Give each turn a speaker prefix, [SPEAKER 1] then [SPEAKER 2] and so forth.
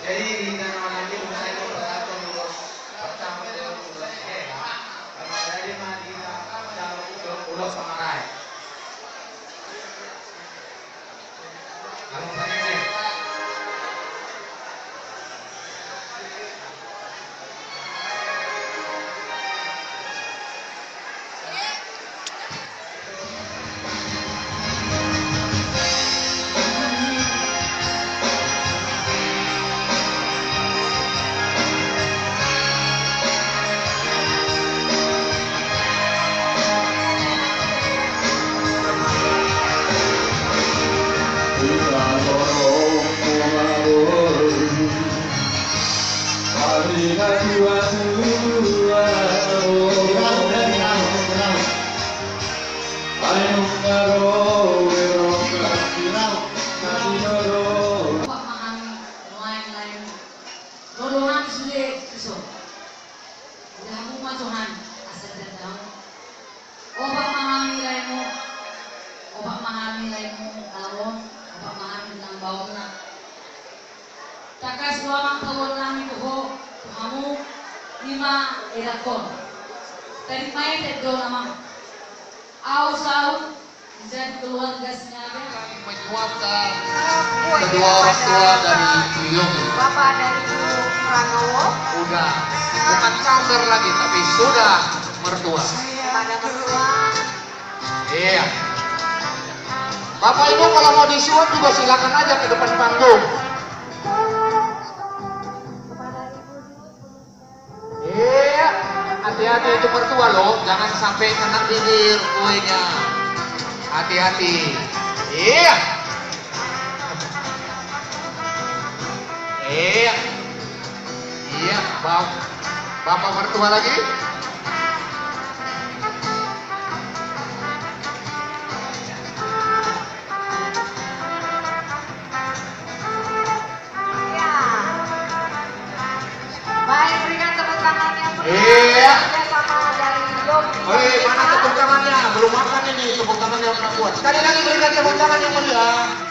[SPEAKER 1] Jadi di mana lagi saya itu berlaku lulus pertama lulus ya. Kalau dari Madinah kalau lulus pengarai. Kamu tanya deh.
[SPEAKER 2] Takas luang kawon nami ko kamu lima erakon. Tadi main itu nama. Aus dan keluarga sengaja
[SPEAKER 3] menyuapkan kedua orang tua dari Yuyung.
[SPEAKER 4] Bapak dari Bu Pranowo.
[SPEAKER 3] Udah, bukan counter lagi, tapi sudah mertua.
[SPEAKER 4] Pada mertua.
[SPEAKER 3] Iya. Bapak Ibu kalau mau disuap juga silakan aja ke depan panggung. Iya, hati-hati itu mertua loh, jangan sampai kena bibir kuenya. Hati-hati. Iya. Iya. Iya, Bapak mertua lagi.
[SPEAKER 4] Baik, berikan tepuk tangan yang
[SPEAKER 3] Iya.
[SPEAKER 4] sama dari Yogi.
[SPEAKER 3] Mana tepuk tangannya? Belum makan ini tepuk tangan yang kuat. Sekali lagi berikan tepuk tangan yang meriah.